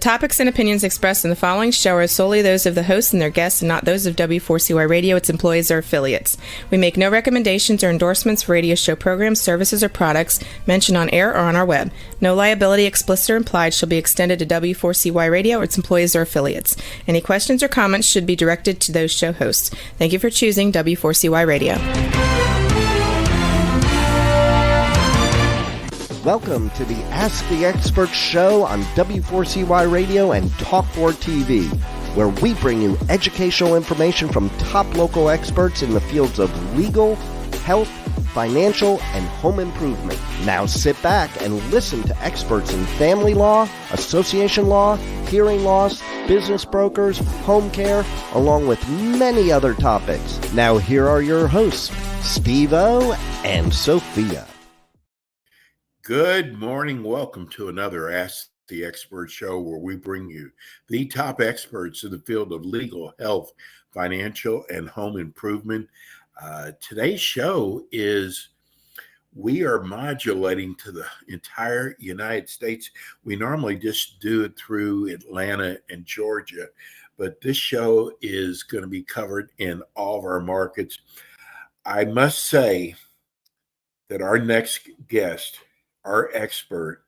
topics and opinions expressed in the following show are solely those of the hosts and their guests and not those of W4CY Radio, its employees, or affiliates. We make no recommendations or endorsements for radio show programs, services, or products mentioned on air or on our web. No liability, explicit or implied, shall be extended to W4CY Radio or its employees or affiliates. Any questions or comments should be directed to those show hosts. Thank you for choosing W4CY Radio. Welcome to the Ask the Expert show on W4CY Radio and Talk4 TV, where we bring you educational information from top local experts in the fields of legal, health, financial, and home improvement. Now sit back and listen to experts in family law, association law, hearing loss, business brokers, home care, along with many other topics. Now here are your hosts, Steve-O and Sophia. Good morning. Welcome to another Ask the Expert show where we bring you the top experts in the field of legal, health, financial, and home improvement. Today's show is we are modulating to the entire United States. We normally just do it through Atlanta and Georgia, but this show is going to be covered in all of our markets. I must say that our next guest, our expert,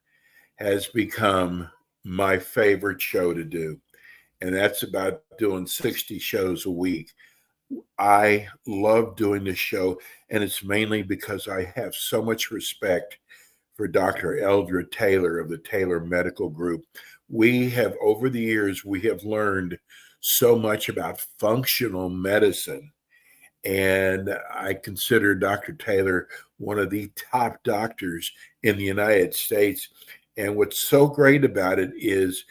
has become my favorite show to do, and that's about doing 60 shows a week. I love doing this show, and it's mainly because I have so much respect for Dr. Eldra Taylor of the Taylor Medical Group. We have, over the years, we have learned so much about functional medicine, and I consider Dr. Taylor one of the top doctors in the United States. And what's so great about it is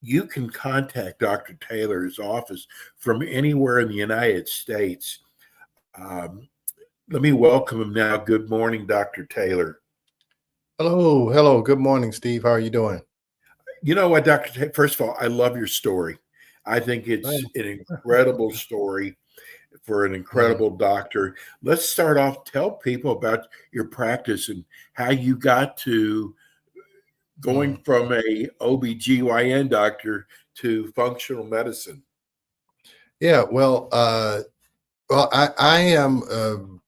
you can contact Dr. Taylor's office from anywhere in the United States. Let me welcome him now. Good morning, Dr. Taylor. Hello. Good morning, Steve. How are you doing? You know what, Dr. Taylor, first of all, I love your story. I think it's an incredible story for an incredible doctor. Let's start off. Tell people about your practice and how you got to going from a OBGYN doctor to functional medicine. Yeah, well, I am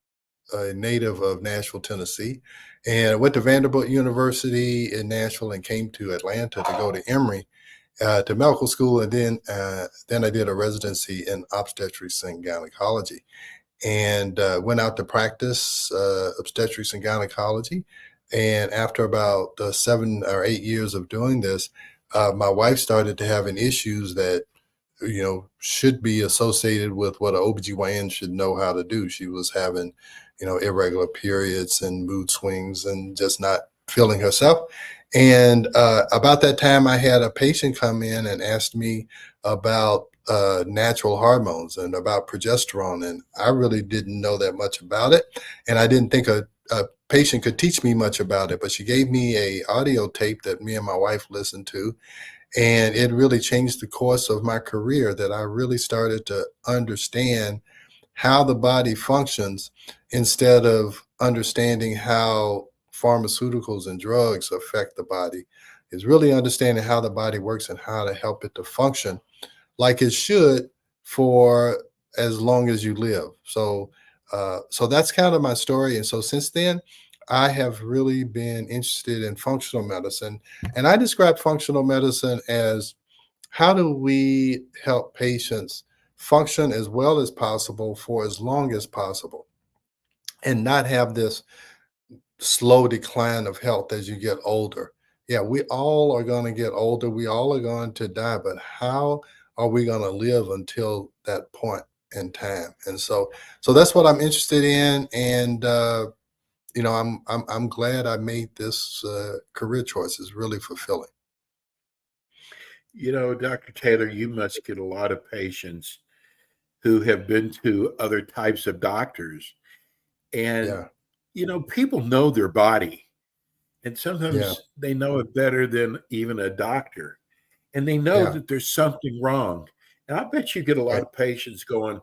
a native of Nashville, Tennessee, and I went to Vanderbilt University in Nashville and came to Atlanta to go to Emory to medical school, and then I did a residency in obstetrics and gynecology, and went out to practice obstetrics and gynecology. And after about 7 or 8 years of doing this, my wife started to having issues that should be associated with what an OBGYN should know how to do. She was having irregular periods and mood swings and just not feeling herself. And about that time, I had a patient come in and asked me about natural hormones and about progesterone. And I really didn't know that much about it. And I didn't think a patient could teach me much about it. But she gave me a audio tape that me and my wife listened to. And it really changed the course of my career, that I really started to understand how the body functions instead of understanding how pharmaceuticals and drugs affect the body. Is really understanding how the body works and how to help it to function like it should for as long as you live. So that's kind of my story. And so since then, I have really been interested in functional medicine. And I describe functional medicine as how do we help patients function as well as possible for as long as possible and not have this slow decline of health as you get older. Yeah, we all are going to get older. We all are going to die, but how are we going to live until that point in time? And so that's what I'm interested in. And, I'm glad I made this career choice. It's really fulfilling. Dr. Taylor, you must get a lot of patients who have been to other types of doctors. And, people know their body. And sometimes they know it better than even a doctor. And they know that there's something wrong. And I bet you get a lot of patients going,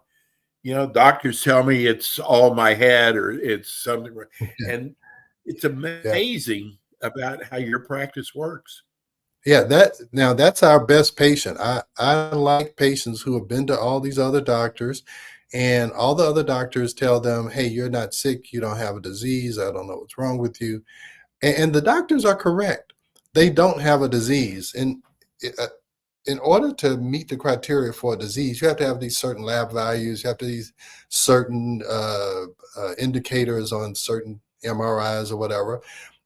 doctors tell me it's all my head or it's something. And it's amazing about how your practice works. Yeah, that's our best patient. I like patients who have been to all these other doctors, and all the other doctors tell them, "Hey, you're not sick. You don't have a disease. I don't know what's wrong with you." And the doctors are correct. They don't have a disease. And uh, in order to meet the criteria for a disease, you have to have these certain lab values. You have to these certain indicators on certain MRIs or whatever.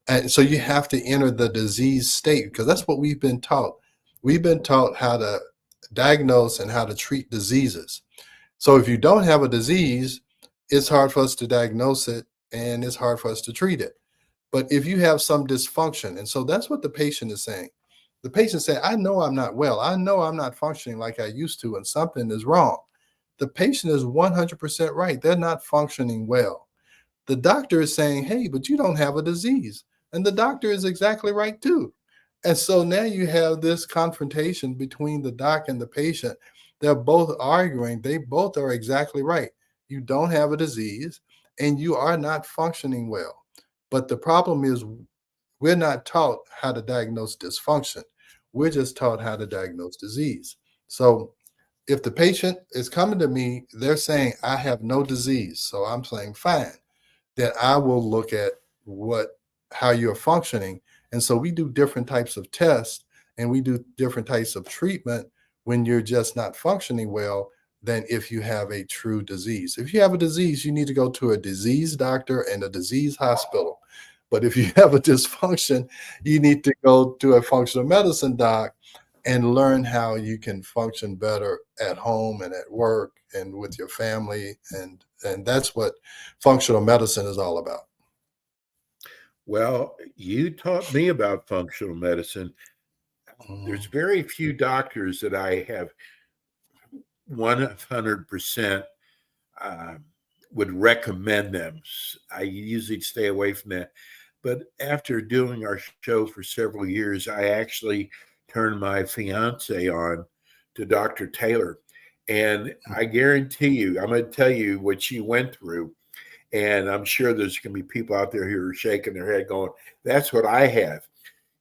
And so you have to enter the disease state because that's what we've been taught. We've been taught how to diagnose and how to treat diseases. So if you don't have a disease, it's hard for us to diagnose it and it's hard for us to treat it. But if you have some dysfunction, and so that's what the patient is saying. The patient said, I know I'm not well. I know I'm not functioning like I used to, and something is wrong. The patient is 100% right. They're not functioning well. The doctor is saying, hey, but you don't have a disease. And the doctor is exactly right too. And so now you have this confrontation between the doc and the patient. They're both arguing. They both are exactly right. You don't have a disease and you are not functioning well. But the problem is, we're not taught how to diagnose dysfunction. We're just taught how to diagnose disease. So if the patient is coming to me, they're saying, I have no disease. So I'm saying, fine, then I will look at how you're functioning. And so we do different types of tests and we do different types of treatment when you're just not functioning well than if you have a true disease. If you have a disease, you need to go to a disease doctor and a disease hospital. But if you have a dysfunction, you need to go to a functional medicine doc and learn how you can function better at home and at work and with your family. And that's what functional medicine is all about. Well, you taught me about functional medicine. There's very few doctors that I have 100% would recommend them. I usually stay away from that. But after doing our show for several years, I actually turned my fiance on to Dr. Taylor. And I guarantee you, I'm going to tell you what she went through. And I'm sure there's going to be people out there who are shaking their head going, that's what I have.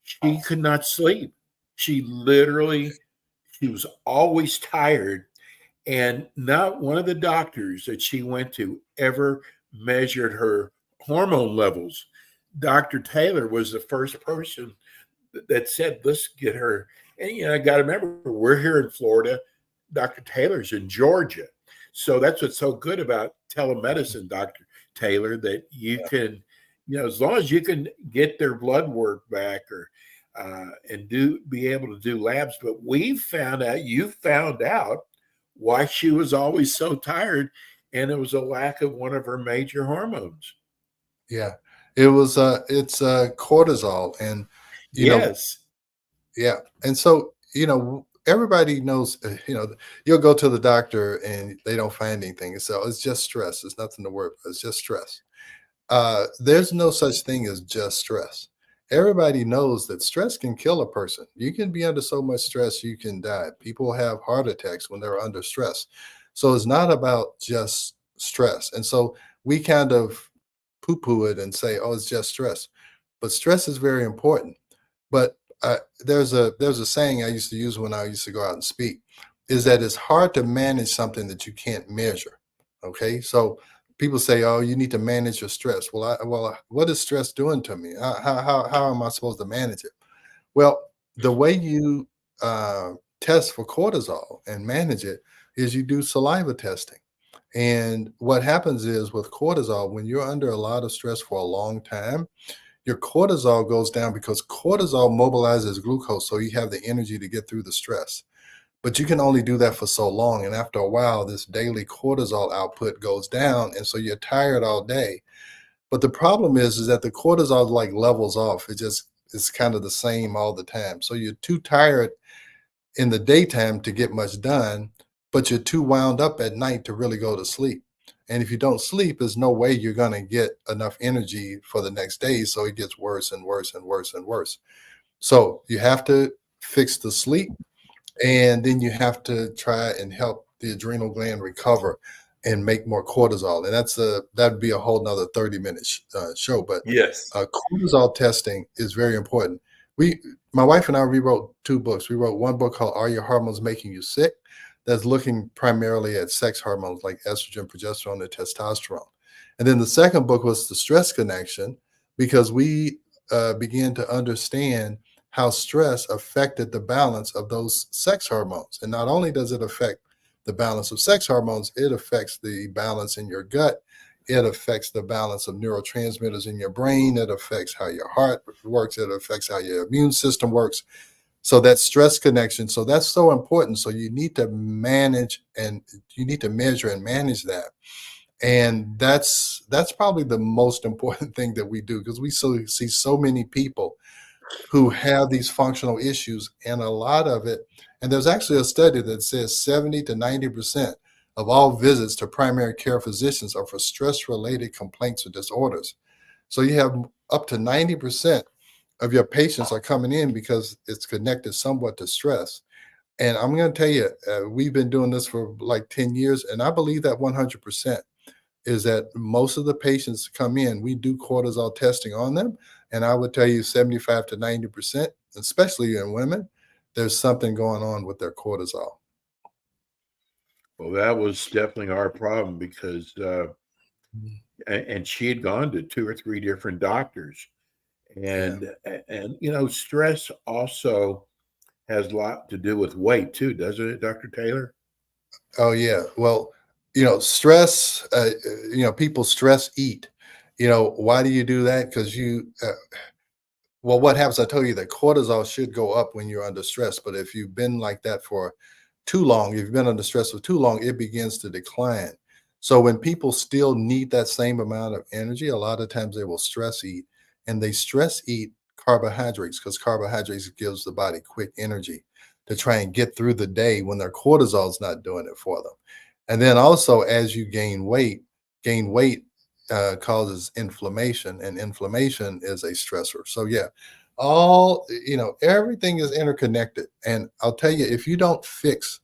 She could not sleep. She was always tired. And not one of the doctors that she went to ever measured her hormone levels. Dr. Taylor was the first person that said, let's get her. And, I got to remember, we're here in Florida. Dr. Taylor's in Georgia. So that's what's so good about telemedicine, Dr. Taylor, that you can, as long as you can get their blood work back and be able to do labs. But you found out why she was always so tired, and it was a lack of one of her major hormones. Yeah, it's cortisol, and yes, yeah, and so everybody knows. You'll go to the doctor and they don't find anything, so it's just stress. It's nothing to worry about. It's just stress. There's no such thing as just stress. Everybody knows that stress can kill a person. You can be under so much stress, you can die. People have heart attacks when they're under stress. So it's not about just stress. And so we kind of poo-poo it and say, oh, it's just stress. But stress is very important. But there's a saying I used to use when I used to go out and speak, is that it's hard to manage something that you can't measure. Okay, so people say, "Oh, you need to manage your stress." Well, what is stress doing to me? How am I supposed to manage it? Well, the way you test for cortisol and manage it is you do saliva testing. And what happens is with cortisol, when you're under a lot of stress for a long time, your cortisol goes down because cortisol mobilizes glucose, so you have the energy to get through the stress. But you can only do that for so long. And after a while, this daily cortisol output goes down. And so you're tired all day. But the problem is that the cortisol like levels off. It's kind of the same all the time. So you're too tired in the daytime to get much done, but you're too wound up at night to really go to sleep. And if you don't sleep, there's no way you're going to get enough energy for the next day. So it gets worse and worse and worse and worse. So you have to fix the sleep. And then you have to try and help the adrenal gland recover and make more cortisol. And that'd be a whole nother 30-minute show. But yes, cortisol testing is very important. my wife and I rewrote 2 books. We wrote one book called Are Your Hormones Making You Sick? That's looking primarily at sex hormones like estrogen, progesterone, and testosterone. And then the second book was The Stress Connection, because we began to understand how stress affected the balance of those sex hormones. And not only does it affect the balance of sex hormones, it affects the balance in your gut. It affects the balance of neurotransmitters in your brain. It affects how your heart works. It affects how your immune system works. So that stress connection, so that's so important. So you need to manage, and you need to measure and manage that. And that's probably the most important thing that we do, because we see so many people who have these functional issues, and a lot of it, and there's actually a study that says 70 to 90% of all visits to primary care physicians are for stress-related complaints or disorders. So you have up to 90% of your patients are coming in because it's connected somewhat to stress. And I'm going to tell you, we've been doing this for like 10 years, and I believe that 100% is that most of the patients come in, we do cortisol testing on them. And I would tell you 75 to 90%, especially in women, there's something going on with their cortisol. Well, that was definitely our problem because, and she had gone to 2 or 3 different doctors. Yeah. And stress also has a lot to do with weight too, doesn't it, Dr. Taylor? Oh, yeah. Well, stress, people stress eat. Why do you do that? Because well, what happens? I told you that cortisol should go up when you're under stress, but if you've been like that for too long, if you've been under stress for too long, it begins to decline. So when people still need that same amount of energy, a lot of times they will stress eat, and they stress eat carbohydrates, because carbohydrates gives the body quick energy to try and get through the day when their cortisol is not doing it for them. And then also, as you gain weight causes inflammation, and inflammation is a stressor. So yeah, everything is interconnected. And I'll tell you, if you don't fix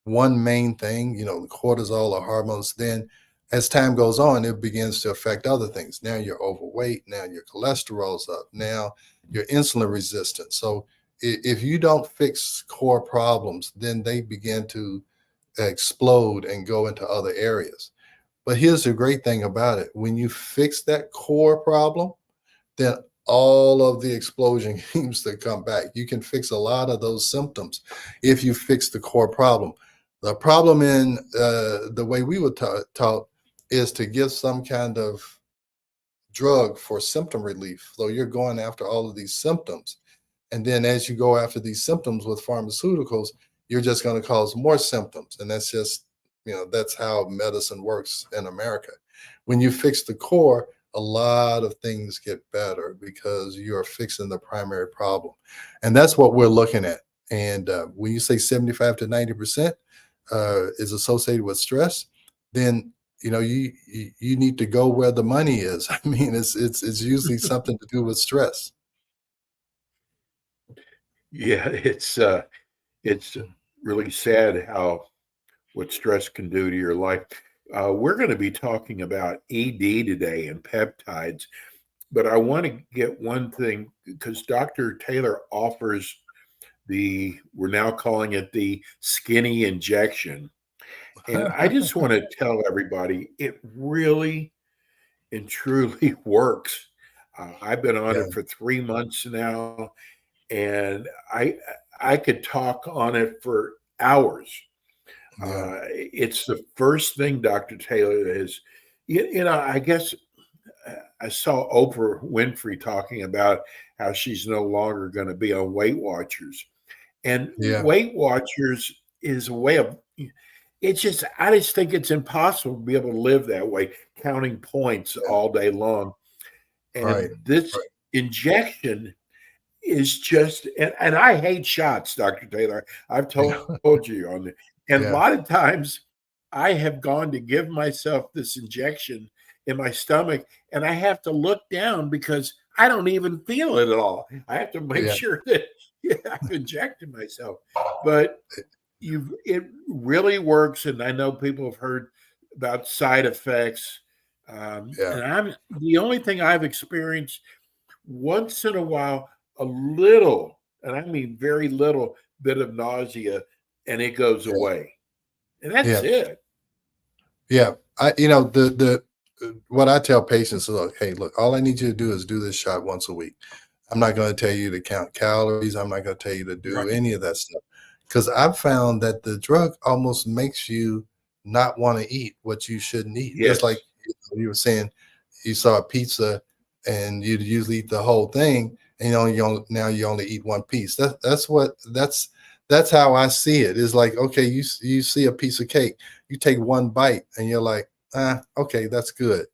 one main thing, cortisol or hormones, then as time goes on, it begins to affect other things. Now you're overweight. Now your cholesterol's up. Now you're insulin resistant. So if you don't fix core problems, then they begin to explode and go into other areas. But here's the great thing about it. When you fix that core problem, then all of the explosion seems to come back. You can fix a lot of those symptoms if you fix the core problem. The problem in the way we were taught is to give some kind of drug for symptom relief. So you're going after all of these symptoms. And then as you go after these symptoms with pharmaceuticals, you're just going to cause more symptoms. And that's just, that's how medicine works in America. When you fix the core, a lot of things get better because you're fixing the primary problem. And that's what we're looking at. And when you say 75 to 90% is associated with stress, then you need to go where the money is. I mean, it's usually something to do with stress. Yeah, it's really sad what stress can do to your life. We're going to be talking about ED today and peptides, but I want to get one thing, because Dr. Taylor offers we're now calling it the skinny injection. And I just want to tell everybody, it really and truly works. I've been on it for 3 months now, and I could talk on it for hours. It's the first thing, Dr. Taylor, is, I guess I saw Oprah Winfrey talking about how she's no longer going to be on Weight Watchers. And Weight Watchers is a way of, I just think it's impossible to be able to live that way, counting points all day long. And this injection is just, and I hate shots, Dr. Taylor. I've told you on it. And a lot of times I have gone to give myself this injection in my stomach, and I have to look down because I don't even feel it at all. I have to make sure that I've injected myself. But it really works, and I know people have heard about side effects. And the only thing I've experienced once in a while, a little, and I mean very little bit of nausea, and it goes Yeah. away. And that's Yeah. it. Yeah. The what I tell patients is, look, hey, look, all I need you to do is do this shot once a week. I'm not going to tell you to count calories. I'm not going to tell you to do Right. any of that stuff, because I've found that the drug almost makes you not want to eat what you shouldn't eat. Just like Yes. you were saying, you saw a pizza and you'd usually eat the whole thing, and now you only eat one piece. That's how I see it. It's like, okay, you see a piece of cake, you take one bite, and you're like, okay, that's good.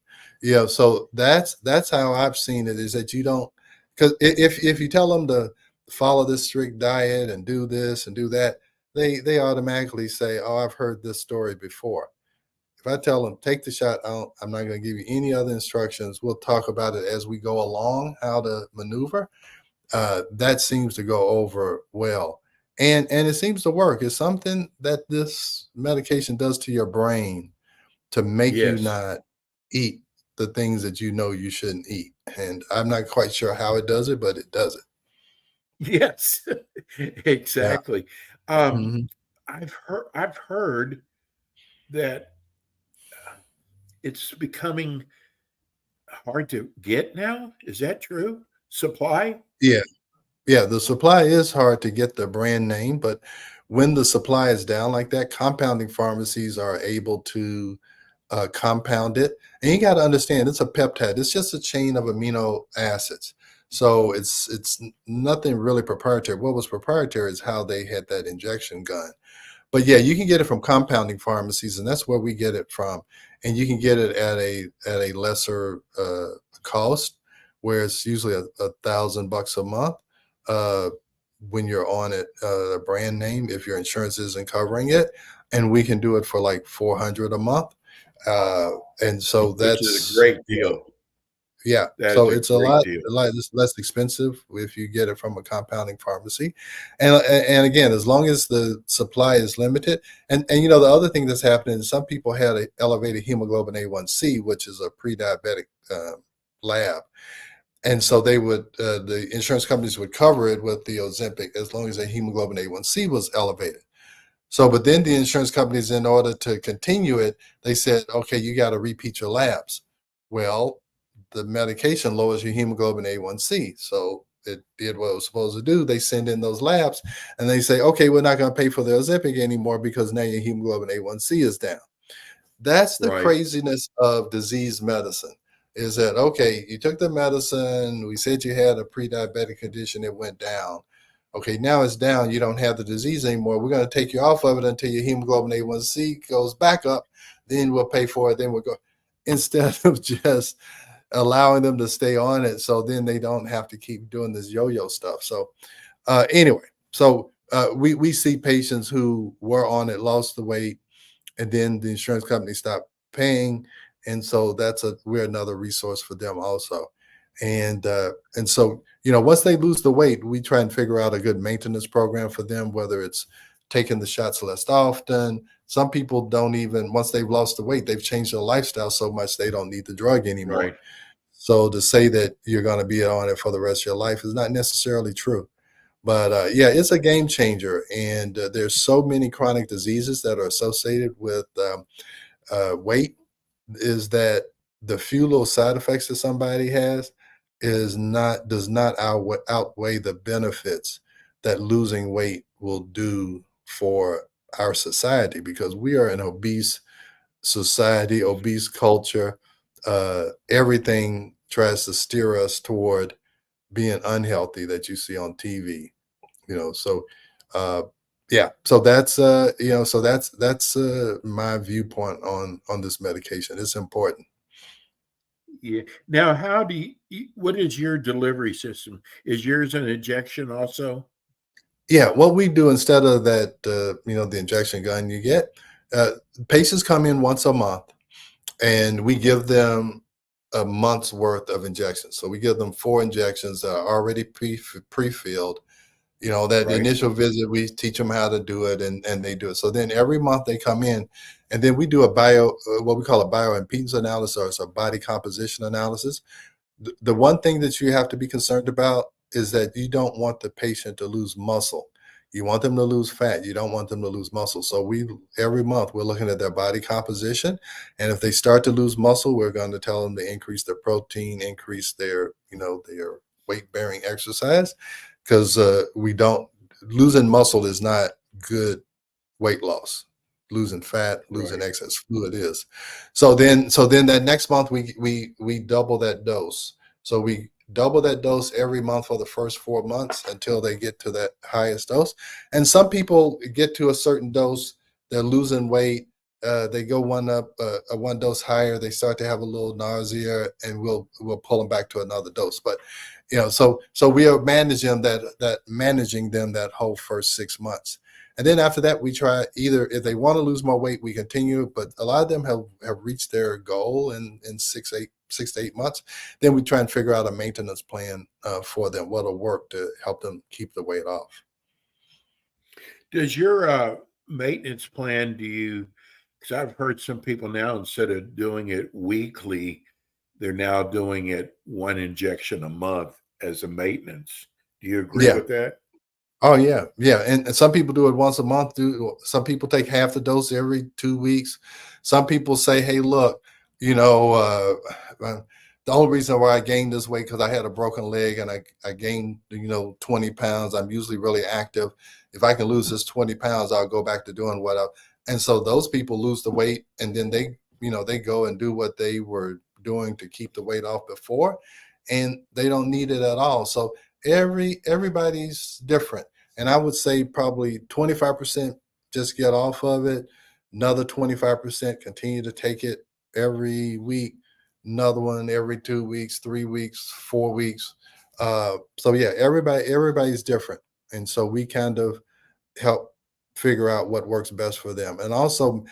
Yeah, so that's how I've seen it, is that you don't, because if you tell them to follow this strict diet and do this and do that, they automatically say, oh, I've heard this story before. If I tell them take the shot, I'm not going to give you any other instructions. We'll talk about it as we go along, how to maneuver. That seems to go over well, and it seems to work. It's something that this medication does to your brain to make you Yes. not eat the things that you know you shouldn't eat. And I'm not quite sure how it does it, but it does it. Yes. Yeah. Exactly. Um, Mhm. I've heard that it's becoming hard to get now. Is that true? Supply? Yeah. Yeah. The supply is hard to get the brand name, but when the supply is down like that, compounding pharmacies are able to compound it. And you got to understand, it's a peptide. It's just a chain of amino acids. So it's nothing really proprietary. What was proprietary is how they had that injection gun. But yeah, you can get it from compounding pharmacies, and that's where we get it from. And you can get it at a lesser cost, where it's usually $1,000 a month uh, when you're on it, a brand name, if your insurance isn't covering it, and we can do it for like 400 a month. Uh, and so Which is a that's, great deal. yeah, That is so a it's a great lot, deal. less expensive if you get it from a compounding pharmacy, and again, as long as the supply is limited, and the other thing that's happening is some people had an elevated hemoglobin A1C, which is a pre-diabetic lab, and so the insurance companies would cover it with the Ozempic as long as the hemoglobin A1C was elevated. So, but then the insurance companies, in order to continue it, they said, okay, you got to repeat your labs. Well, the medication lowers your hemoglobin A1C. So it did what it was supposed to do. They send in those labs and they say, okay, we're not going to pay for the Ozempic anymore because now your hemoglobin A1C is down. That's the Right. craziness of disease medicine, is that, okay, you took the medicine, we said you had a pre-diabetic condition, it went down. Okay, now it's down, you don't have the disease anymore. We're going to take you off of it until your hemoglobin A1C goes back up, then we'll pay for it, then we'll go. Instead of just allowing them to stay on it, so then they don't have to keep doing this yo-yo stuff. So anyway, so we see patients who were on it, lost the weight, and then the insurance company stopped paying, and so we're another resource for them also. And so once they lose the weight, we try and figure out a good maintenance program for them, whether it's taking the shots less often. Some people don't even, once they've lost the weight, they've changed their lifestyle so much they don't need the drug anymore. Right. So to say that you're going to be on it for the rest of your life is not necessarily true. But yeah, it's a game changer, and there's so many chronic diseases that are associated with weight, is that the few little side effects that somebody has does not outweigh the benefits that losing weight will do for our society, because we are an obese society, obese culture. Everything tries to steer us toward being unhealthy that you see on TV. So uh yeah, so that's my viewpoint on this medication. It's important. Yeah. Now, what is your delivery system? Is yours an injection also? Yeah, what we do instead of that, the injection gun you get, uh patients come in once a month, and we give them a month's worth of injections. So we give them 4 injections that are already pre-filled. That the Right. initial visit, we teach them how to do it, and they do it. So then every month they come in, and then we do what we call a bioimpedance analysis, or it's a body composition analysis. The one thing that you have to be concerned about is that you don't want the patient to lose muscle. You want them to lose fat. You don't want them to lose muscle. So every month we're looking at their body composition. And if they start to lose muscle, we're going to tell them to increase their protein, increase their weight bearing exercise, because losing muscle is not good weight loss. Losing fat, losing excess fluid is. So then that next month we double that dose. So we double that dose every month for the first 4 months until they get to that highest dose. And some people get to a certain dose, they're losing weight, they go one dose higher, they start to have a little nausea, and we'll pull them back to another dose. But so we are managing them that whole first 6 months. And then after that, we try either, if they want to lose more weight, we continue, but a lot of them have reached their goal in 6 to 8 months. Then we try and figure out a maintenance plan for them, what'll work to help them keep the weight off. Does your maintenance plan, because I've heard some people now, instead of doing it weekly, they're now doing it 1 injection a month as a maintenance. Do you agree with that? Oh, yeah. Yeah. And some people do it once a month. Some people take half the dose every 2 weeks. Some people say, hey, look, the only reason why I gained this weight because I had a broken leg and I gained, 20 pounds. I'm usually really active. If I can lose this 20 pounds, I'll go back to doing and so those people lose the weight, and then they go and do what they were doing to keep the weight off before, and they don't need it at all. So everybody's different. And I would say probably 25% just get off of it. Another 25% continue to take it every week. Another one every 2 weeks, 3 weeks, 4 weeks. So yeah, everybody's different. And so we kind of help figure out what works best for them. And also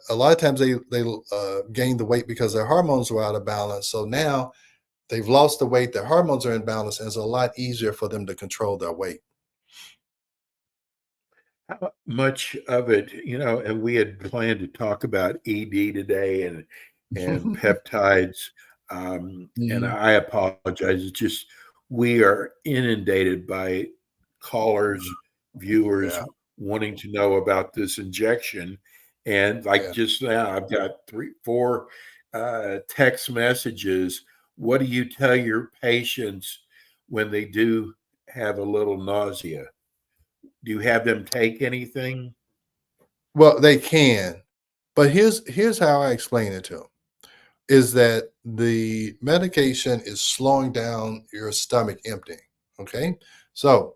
a lot of times they gain the weight because their hormones were out of balance. So now they've lost the weight, their hormones are in balance, and it's a lot easier for them to control their weight. How much of it, and we had planned to talk about ED today and peptides, and I apologize. It's just we are inundated by callers, viewers wanting to know about this injection. And just now, I've got 3-4 text messages. What do you tell your patients when they do have a little nausea? Do you have them take anything? Well, they can, but here's how I explain it to them, is that the medication is slowing down your stomach emptying. Okay. So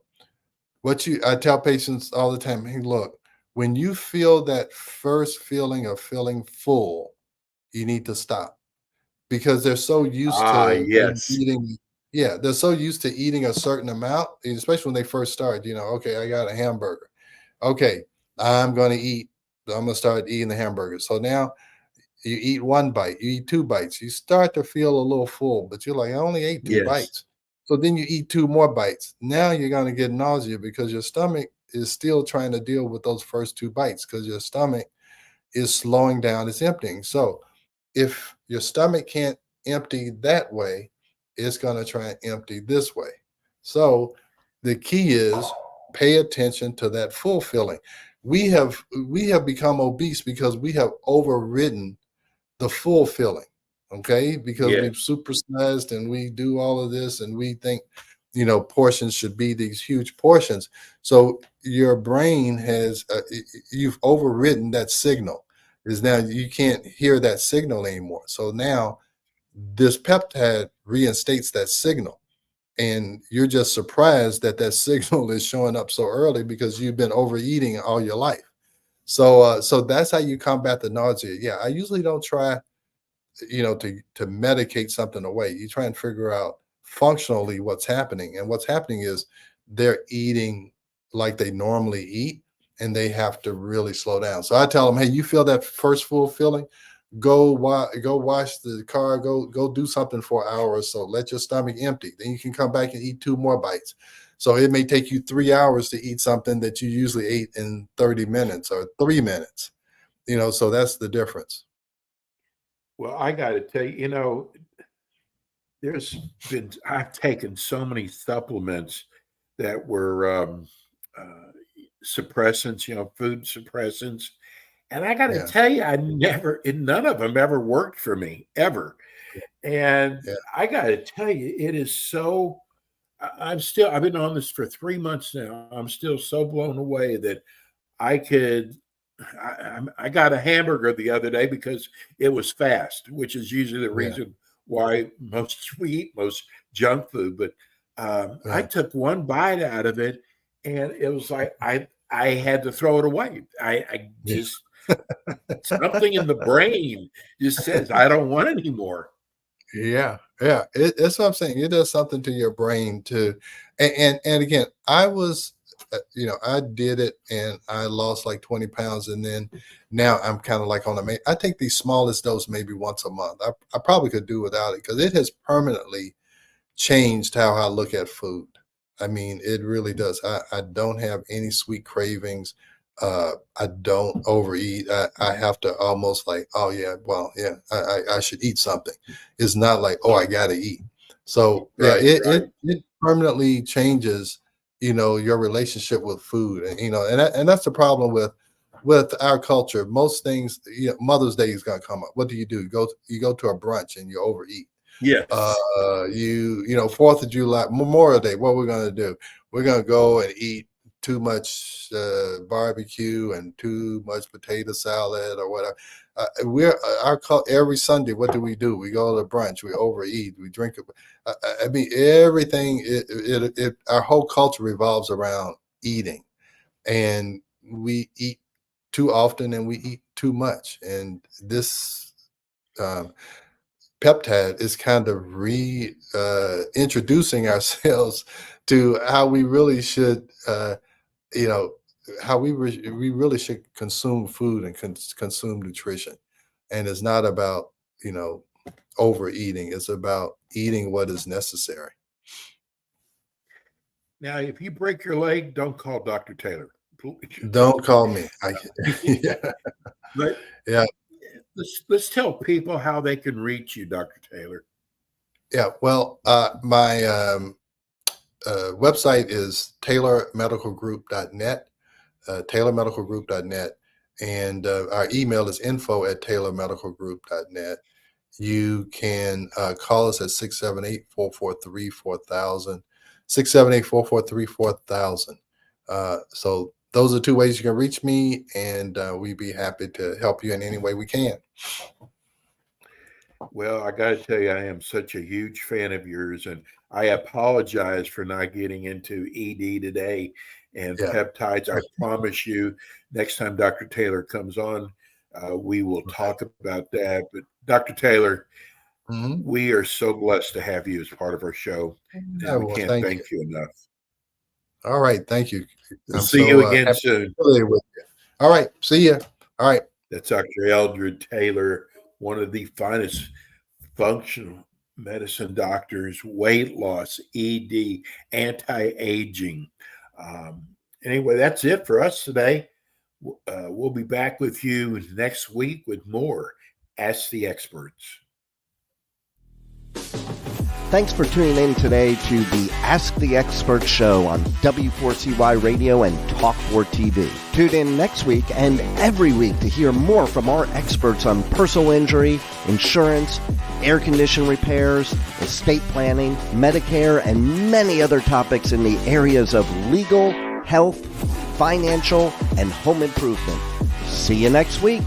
I tell patients all the time, hey, look, when you feel that first feeling of feeling full, you need to stop, because they're so used to eating. Yeah, they're so used to eating a certain amount, especially when they first start, okay, I got a hamburger. Okay, I'm going to start eating the hamburger. So now you eat 1 bite, you eat 2 bites, you start to feel a little full, but you're like, I only ate 2 bites. So then you eat 2 more bites. Now you're going to get nausea because your stomach is still trying to deal with those first 2 bites because your stomach is slowing down its emptying. So if your stomach can't empty that way, it's going to try and empty this way. So the key is pay attention to that full feeling. We have become obese because we have overridden the full feeling, okay? Because we've supersized and we do all of this and we think, portions should be these huge portions. So your brain you've overridden that signal. Is now you can't hear that signal anymore. So now this peptide reinstates that signal, and you're just surprised that signal is showing up so early because you've been overeating all your life. So that's how you combat the nausea. Yeah, I usually don't try, to medicate something away. You try and figure out functionally what's happening, and what's happening is they're eating like they normally eat, and they have to really slow down. So I tell them, hey, you feel that first full feeling? Go wash the car, go do something for an hour or so. Let your stomach empty. Then you can come back and eat 2 more bites. So it may take you 3 hours to eat something that you usually ate in 30 minutes or 3 minutes. So that's the difference. Well, I got to tell you, I've taken so many supplements that were suppressants, food suppressants. And I got to Yeah. tell you, none of them ever worked for me, ever. And Yeah. I got to tell you, it is so, I've been on this for 3 months now. I'm still so blown away that I got a hamburger the other day because it was fast, which is usually the reason why we eat most junk food. But I took one bite out of it, and it was like I had to throw it away. I just something in the brain just says I don't want it anymore. Yeah. That's what I'm saying. It does something to your brain too. And again, I was, I did it and I lost like 20 pounds, and then now I'm kind of like I take the smallest dose maybe once a month. I probably could do without it because it has permanently changed how I look at food. I mean, it really does. I don't have any sweet cravings. I don't overeat. I have to almost like, I should eat something. It's not like, I gotta eat. So it permanently changes, your relationship with food, and that's the problem with our culture. Most things, Mother's Day is gonna come up. What do? You go to a brunch and you overeat. Yeah. 4th of July, Memorial Day, what we're gonna do? We're gonna go and eat too much barbecue and too much potato salad or whatever. Every Sunday, what do? We go to brunch, we overeat, we drink. I mean, everything. Our whole culture revolves around eating, and we eat too often and we eat too much. And this peptide is kind of introducing ourselves to how we really should. How we really should consume food and consume nutrition. And it's not about, overeating. It's about eating what is necessary. Now, if you break your leg, don't call Dr. Taylor. Don't call me. But yeah. Let's tell people how they can reach you, Dr. Taylor. Yeah. Well, my website is taylormedicalgroup.net, taylormedicalgroup.net, and our email is info@taylormedicalgroup.net. You can call us at 678-443-4000, 678-443-4000. So those are 2 ways you can reach me, and we'd be happy to help you in any way we can. Well, I got to tell you, I am such a huge fan of yours, and I apologize for not getting into ED today and peptides. I promise you, next time Dr. Taylor comes on, we will talk about that. But Dr. Taylor, we are so blessed to have you as part of our show. And we can't thank you enough. All right. Thank you. We'll see you again soon. All right. See you. All right. That's Dr. Eldred Taylor, one of the finest functional medicine doctors, weight loss, ED, anti-aging. Anyway, that's it for us today. We'll be back with you next week with more Ask the Experts. Thanks for tuning in today to the Ask the Expert show on W4CY Radio and Talk4 TV. Tune in next week and every week to hear more from our experts on personal injury, insurance, air condition repairs, estate planning, Medicare, and many other topics in the areas of legal, health, financial, and home improvement. See you next week.